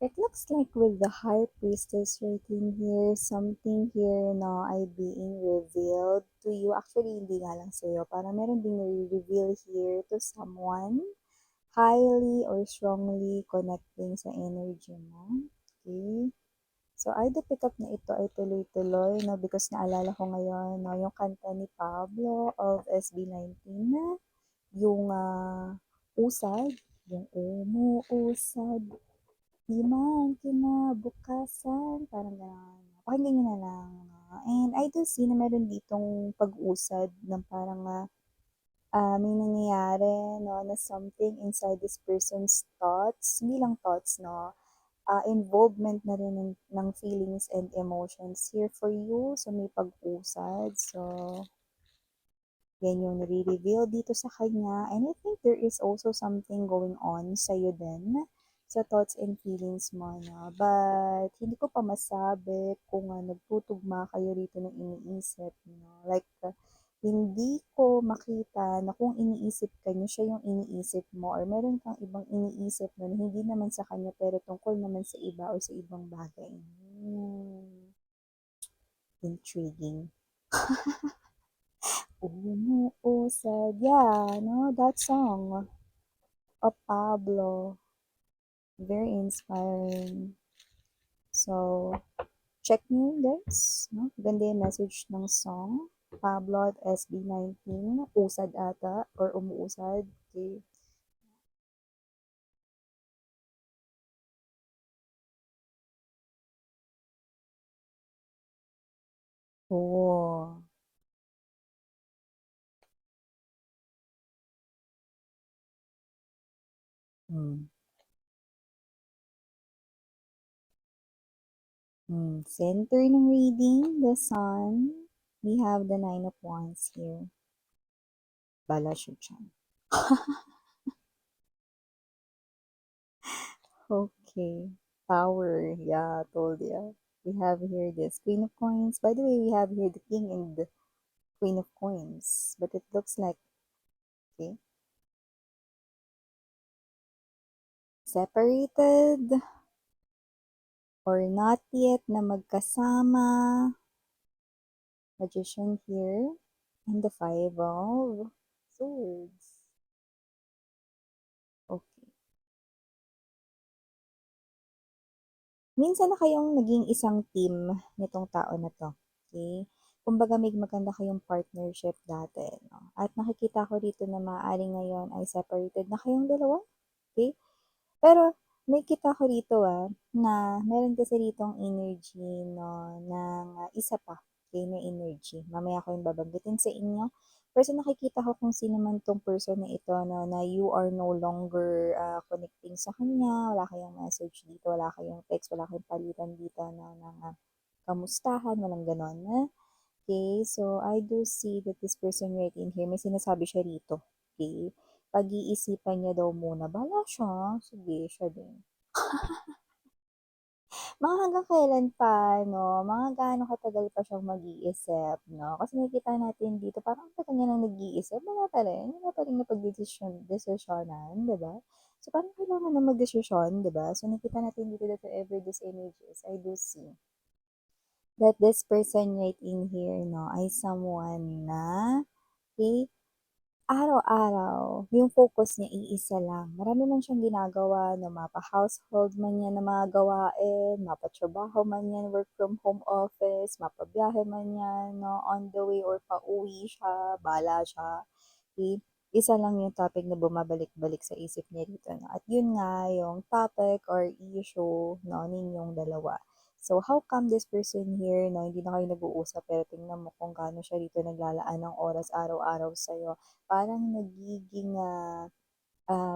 It looks like with the High Priestess right in here, something here na ay being revealed to you. Actually, hindi nga lang sa'yo. Parang meron ding reveal here to someone highly or strongly connecting sa energy mo. Okay? So, I do pick up na ito ay tuloy-tuloy, no? Because naalala ko ngayon, no? Yung kanta ni Pablo of SB19 na yung usad, yung umuusad, di man kinabukasan, parang gano'n. Pakinggan niyo na lang. And I do see na meron ditong pag-usad ng parang may nangyayari, no, na something inside this person's thoughts. Hindi lang thoughts, no, involvement na rin ng feelings and emotions here for you. So, may pag-usad. So, yan yung nare-reveal dito sa kanya. And I think there is also something going on sa'yo din sa thoughts and feelings mo na. But, hindi ko pa masabi kung nagtutugma kayo rito ng iniisip. No? Like, hindi ko makita na kung iniisip ka niya, siya yung iniisip mo. Or meron kang ibang iniisip na hindi naman sa kanya pero tungkol naman sa iba o sa ibang bagay. Intriguing. Umuusad. Yeah, no, that song of Pablo. Very inspiring. So, check nyo guys. No? Ganda yung message ng song. Pablo at SB19. Usad ata. Or umuusad. Okay. Oh. Hmm. Center ng reading, the sun. We have the Nine of Wands here. Bala siya dyan. Okay. Power. Yeah, told ya. We have here this Queen of Coins. By the way, we have here the King and the Queen of Coins. But it looks like, okay, separated or not yet na magkasama. Magician here. And the Five of Swords. Okay. Minsan na kayong naging isang team nitong tao na to. Okay? Kumbaga may maganda kayong partnership dati. No? At nakikita ko rito na maaaring ngayon ay separated na kayong dalawa. Okay? Pero nakikita ko rito na meron kasi ritong energy no, ng isa pa. Okay, na energy. Mamaya ko yung babanggitin sa inyo. Pero so nakikita ko kung sino man tong person na ito no, na you are no longer connecting sa kanya, wala kayong message dito, wala kayong text, wala kayong palitan dito no, ng kamustahan, walang ganon. Okay, so I do see that this person right in here, may sinasabi siya rito. Okay, pag-iisipan niya daw muna. Bala siya, sige, siya din. Mga hanggang kailan pa, no? Mga gaano katagal pa siyang mag-iisip, no? Kasi nakikita natin dito, parang ang tagal niya nang nag-iisip, wala pa rin desisyonan, di ba? So, parang kailangan na mag-desisyon, di ba? So, nakita natin dito that wherever these images, I do see that this person right in here, no, ay someone na, okay, araw-araw, yung focus niya iisa lang. Marami man siyang ginagawa na mapa-household man yan na mga gawain, mapa-trabaho man yan, work from home office, mapabiyahe man yan, no, on the way or pauwi siya, bala siya. Okay? Isa lang yung topic na bumabalik-balik sa isip niya dito. No? At yun nga yung topic or issue no, ninyong dalawa. So, how come this person here, no, hindi na kayo nag-uusap, pero tingnan mo kung gaano siya rito naglalaan ng oras araw-araw sa'yo. Parang nagiging,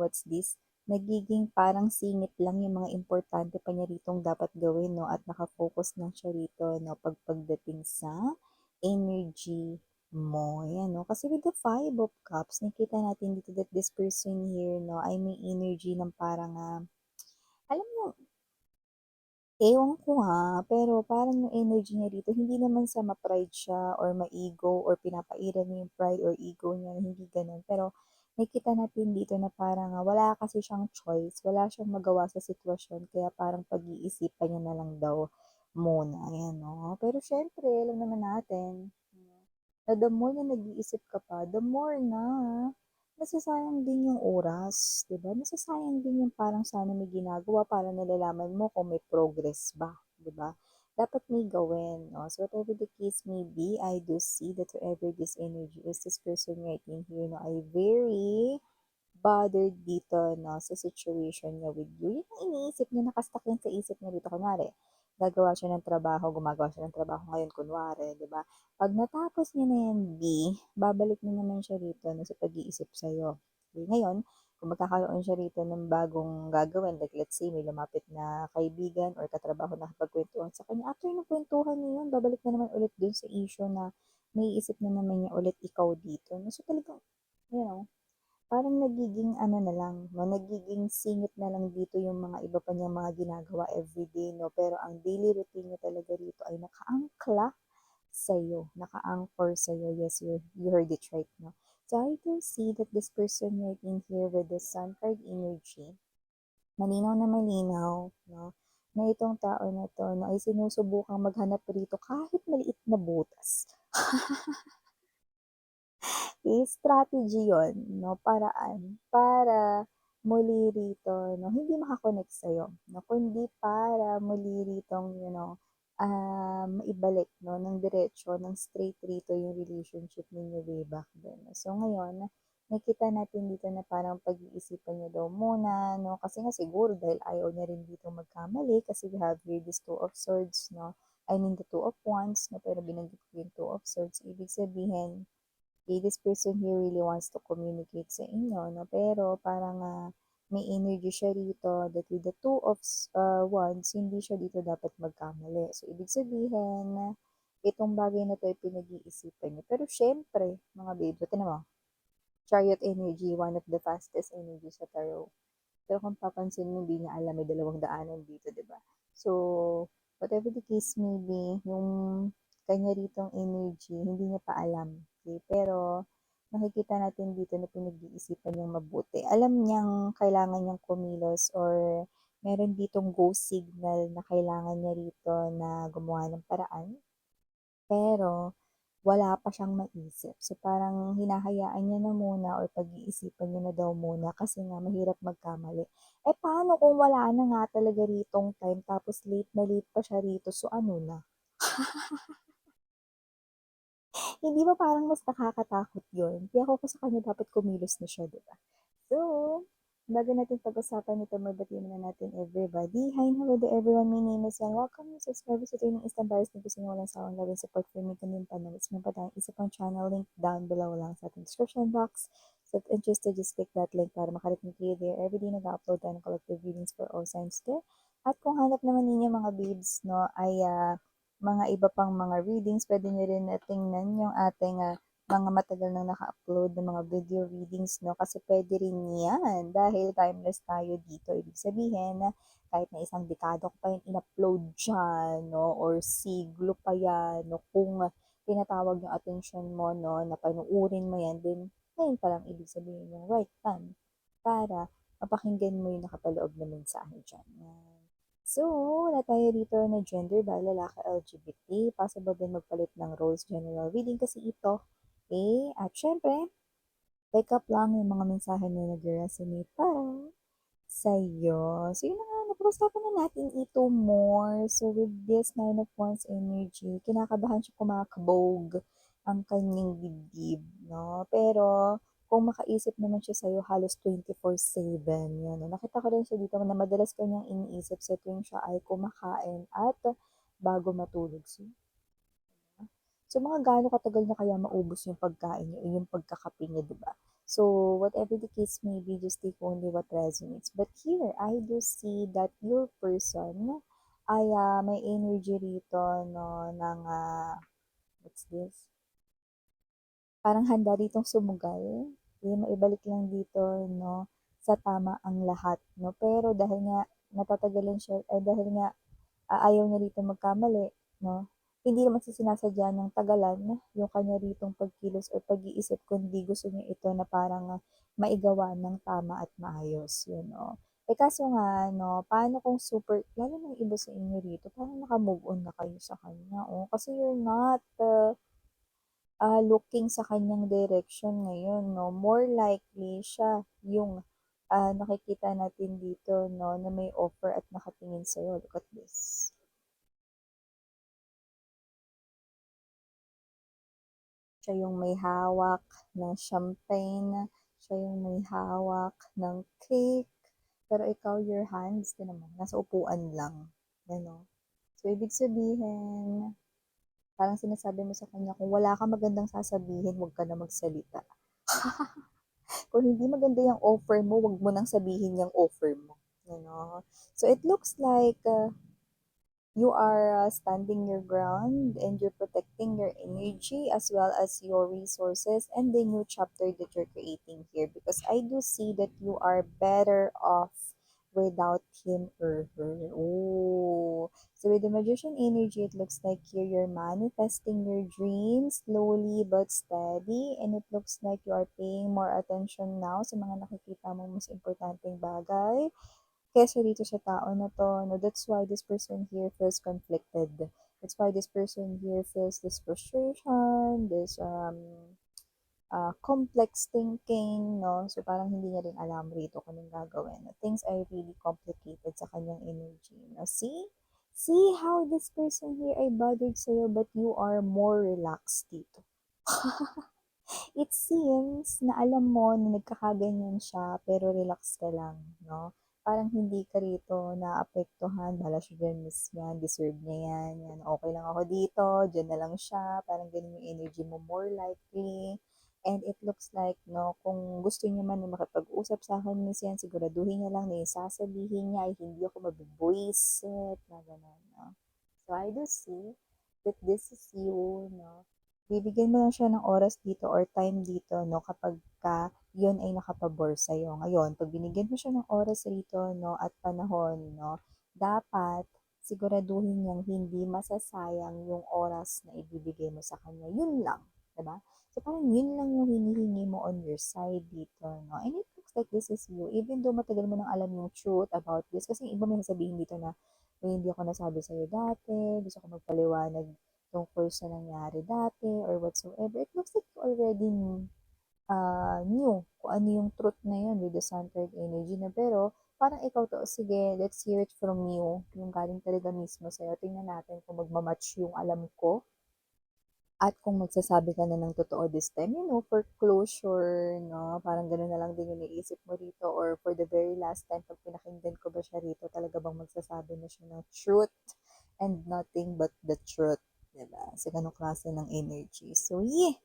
what's this? Nagiging parang singit lang yung mga importante pa niya ritong dapat gawin, no? At nakafocus lang siya rito, no? Pagdating sa energy mo. Yan, no? Kasi with the Five of Cups, nakita natin dito that this person here, no, ay may energy ng parang, alam mo, ewan ko ha, pero parang yung energy niya dito, hindi naman sa ma-pride siya or ma-ego or pinapairan niya yung pride or ego niya, hindi ganun. Pero nakikita natin dito na parang, wala kasi siyang choice, wala siyang magawa sa sitwasyon kaya parang pag-iisipan niya na lang daw muna, ayan 'no. Pero siyempre alam naman natin, na the more na nag-iisip ka pa, the more na nasasayang din yung oras, 'di ba? Nasasayang din yung parang sana may ginagawa para nalalaman mo kung may progress ba, 'di ba? Dapat may gawin, no? So whatever the case may be, I do see that whoever this energy is, this person right in here, no, ay very bothered dito 'no, sa situation niya with you. Yun ang iniisip niya, naka-stuck yan sa isip niya dito. Kunwari, gagawa siya ng trabaho, gumagawa siya ng trabaho ngayon kunwari, 'di ba? 'Pag natapos niya na yan B, babalik na naman siya rito 'no, sa pag-iisip sa'yo. Okey, ngayon kung magkakaroon siya rito ng bagong gagawin, like let's say may lumapit na kaibigan or katrabaho na nakipagkuwentuhan sa kanya, after ng kuwentuhan niyo yun, babalik na naman ulit dun sa issue na maiisip na naman niya ulit ikaw dito 'no. So talagang, you know, parang nagiging ano na lang 'no, nagiging singit na lang dito yung mga iba pa niyang mga ginagawa everyday 'no, pero ang daily routine niya talaga rito ay nakaangkla sa'yo, naka-anchor sa'yo. Yes, you heard it right 'no. So I do see that this person right in here with the Sun card energy, malinaw na malinaw 'no, na itong tao na 'to 'no, ay sinusubukang maghanap rito kahit maliit na butas. Strategy 'yun 'no, paraan para muli rito 'no, hindi maka-connect sa'yo 'no, kundi para muli ritong maibalik 'no ng diretso, ng straight rito yung relationship ninyo way back then. So ngayon, nakikita natin dito na parang pag-iisipan niyo daw muna 'no, kasi nga siguro dahil ayaw niya rin dito magkamali kasi we have here this Two of Swords 'no, I mean the Two of Wands 'no, pero binanggit ko yung Two of Swords, ibig sabihin okay, this person here really wants to communicate sa inyo, no? Pero parang may energy siya rito that with the two of wands, hindi siya dito dapat magkamali. So, ibig sabihin, itong bagay na to ay pinag-iisipan niyo. Pero syempre, mga babe, ito mo, chariot energy, one of the fastest energy sa tarot. Pero kung papansin mo, hindi niya alam, may dalawang daanan dito, di ba? So, whatever the case may be, yung kanya ritong energy, hindi niya pa alam. Okay? Pero, nakikita natin dito na pinag-iisipan niyang mabuti. Alam niyang kailangan niyang kumilos or meron ditong go signal na kailangan niya rito na gumawa ng paraan. Pero, wala pa siyang maisip. So, parang hinahayaan niya na muna or pag-iisipan niya na daw muna kasi nga mahirap magkamali. Eh, paano kung wala na nga talaga ritong time tapos late na late pa siya rito, so ano na? Hindi ba parang mas nakakatakot yun? Kaya ako sa kanya dapat kumilos na siya, di ba? So, bago natin pag-usapan ito, mabati muna natin everybody. Hi and hello to everyone. My name is Yan. Welcome to subscribers sa Training Instant Bars na gusto niyo walang sawang gawin support for me kundi yung panalitz mo pa tayong isa pang channel link down below lang sa ating description box. So if interested, just click that link para makarating kayo there. Everyday nag-upload tayo ng collective readings for all signs there. At kung hanap naman ninyo mga babes, no, ay mga iba pang mga readings, pwede nyo rin na tingnan yung ating mga matagal nang naka-upload ng mga video readings, no? Kasi pwede rin yan dahil timeless tayo dito. Ibig sabihin, kahit na isang dekada ko pa yung in-upload dyan, no? Or siglo pa yan, no? Kung tinatawag yung attention mo, no? Na panuurin mo yan, din ngayon pa lang ibig sabihin yung right time para mapakinggan mo yung nakapaloob na mensahe dyan. Yan. So, wala tayo dito na gender ba, lalaki LGBT, possible din magpalit ng roles general reading kasi ito. Okay? At syempre, pick up lang yung mga mensahe na nag-resonate para sa'yo. So, yun na nga, napag-usapan na natin ito more. So, with this Nine of Wands energy, kinakabahan siya kumakabog ang kanyang dibdib, no? Pero, kung makaisip naman siya sa'yo halos 24/7, yan. No? Nakita ko rin siya dito na madalas kanyang iniisip sa tuwing siya ay kumakain at bago matulog. So, mga gaano katagal niya kaya maubos yung pagkain niya o yung pagkakape niya, di ba? So, whatever the case may be, just take only what resonates. But here, I do see that your person ay may energy rito, no, ng, what's this? Parang handa ditong sumugal. Eh, maibalik lang dito, no, sa tama ang lahat, no. Pero dahil nga natatagalan siya, dahil nga ayaw niya rito magkamali, no? Hindi naman sa sinasadya ng tagalan yung kanya ritong pagkilos o pag-iisip, kundi gusto niya ito na parang maigawa ng tama at maayos, Eh, kaso nga 'no, paano kung super lalo na yung iba sa inyo rito parang naka-move on na kayo sa kanya, kasi you're not, looking sa kanyang direction ngayon 'no. More likely siya yung, nakikita natin dito 'no, na may offer at nakatingin sa'yo, look at this. Siya yung may hawak ng champagne, siya yung may hawak ng cake, pero ikaw your hands tignan mo nasa upuan lang, So ibig sabihin, parang sinasabi mo sa kanya kung wala kang magandang sasabihin, 'wag ka na magsalita. Kung hindi maganda yung offer mo, 'wag mo nang sabihin yung offer mo, So it looks like, you are standing your ground and you're protecting your energy as well as your resources and the new chapter that you're creating here because I do see that you are better off without him or her. Oh, so with the magician energy, it looks like here you're manifesting your dreams slowly but steady, and it looks like you are paying more attention now sa mga nakikita mong mas importanteng bagay kesa dito sa tao na 'to 'no. That's why this person here feels conflicted. That's why this person here feels this frustration, this, complex thinking 'no. So, parang hindi niya rin alam rito kung anong gagawin. Things are really complicated sa kanyang energy 'no. See? See how this person here ay bothered sa'yo but you are more relaxed dito. It seems na alam mo na nagkakaganyan siya pero relax ka lang, 'no? Parang hindi ka rito naapektuhan, bahala siya diyan, miss yan, deserve niya yan, yan, okey lang ako dito, diyan na lang siya, parang gano'n yung energy mo more likely. And it looks like 'no, kung gusto niya man na makipag-usap sa'kin, miss yan, siguraduhin niya lang na yung sasabihin niya ay hindi ako mabubwisit na gano'n, 'no? So, I do see that this is you 'no. Bibigyan mo lang siya ng oras dito or time dito 'no, kapagka yun ay nakapabor sa'yo. Ngayon 'pag binigyan mo siya ng oras rito 'no, at panahon 'no, dapat siguraduhin niyang hindi masasayang yung oras na ibibigay mo sa kanya, yun lang, 'di ba? So, parang yun lang yung hinihingi mo on your side dito 'no, and it looks like this is you, even though matagal mo nang alam yung truth about this. Kasi yung iba may sasabihin dito na, "Uy, hindi ako nasabi sa'yo dati, gusto ko magpaliwanag tungkol sa nangyari dati or whatsoever." It looks like you already knew kung ano yung truth na yun with the centered energy na pero parang ikaw to, sige, let's hear it from you, yung galing talaga mismo sa'yo. Tingnan natin kung magmamatch yung alam ko at kung magsasabi ka na ng totoo this time, for closure, no? Parang gano'n na lang din yung naisip mo rito or for the very last time, pag pinakinggan ko ba siya rito, talaga bang magsasabi na siya ng truth and nothing but the truth, diba? Sa ganong klase ng energy. So, yeah,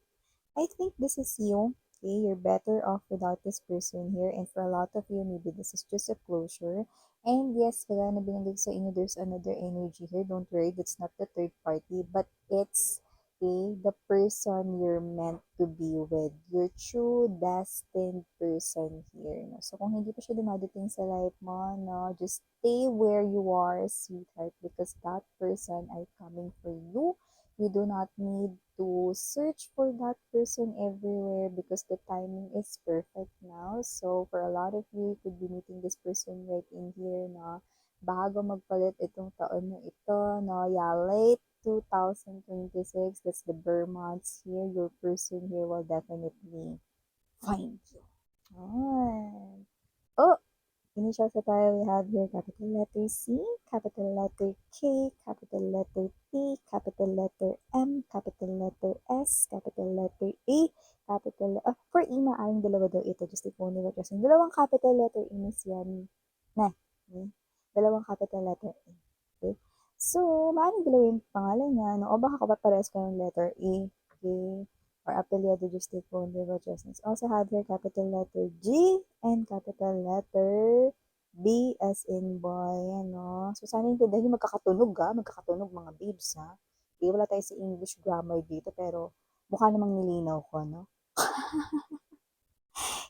I think this is you. Okay, you're better off without this person here. And for a lot of you, maybe this is just a closure. And yes, kaya na binanggit sa inyo, there's another energy here. Don't worry, that's not the third party, but it's the person you're meant to be with. Your true destined person here. No? So, kung hindi pa siya dumadating sa life mo, no, just stay where you are, sweetheart, because that person ay coming for you. You do not need to search for that person everywhere because the timing is perfect now. So, for a lot of you, you could be meeting this person right in here na bago magpalit itong taon na ito, no? Yeah, late 2026, that's the Burr months here. Your person here will definitely find you. Alright. Oh, initials na tayo, we have here capital letter C, capital letter K, capital letter T, capital letter M, capital letter S, capital letter A, for E, maaaring dalawa daw ito, just if only what yung dalawang capital letter E is yan, na, okay? Dalawang capital letter A, okay? So, maaaring dalawa yung pangalan niya, no? O baka kapapares ka ng letter A, okay? Or apelyido just take only what also have here capital letter G and capital letter B as in boy, ano. So, sana intindihan nyo magkakatunog, magkakatunog mga babes, ha. Okay, wala tayo sa English grammar dito, pero mukha namang nilinaw ko, no.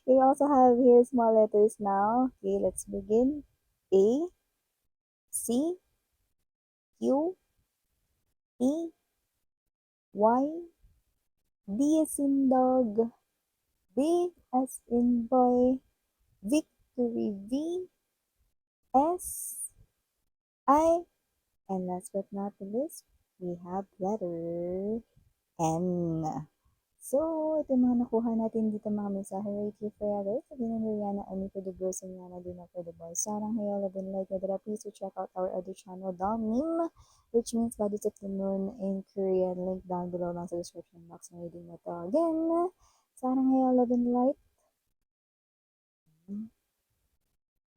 We also have here small letters now. Okay, let's begin. A, C, Q, E, Y, D as in dog, B as in boy, victory, V, S, I, and last but not the least, we have letter N. So, ito yung mga nakuha natin dito mga mensahe right here forever. Sabi ng Rihanna, Ani for the girls and Yana Duna for the boys. Sarang Hayo, love and like, Nadra, please to check out our other channel, Damim, which means Bodies of the Moon in Korean. Link down below lang sa description box ng reading na to. Again, Sarang Hayo, love and light.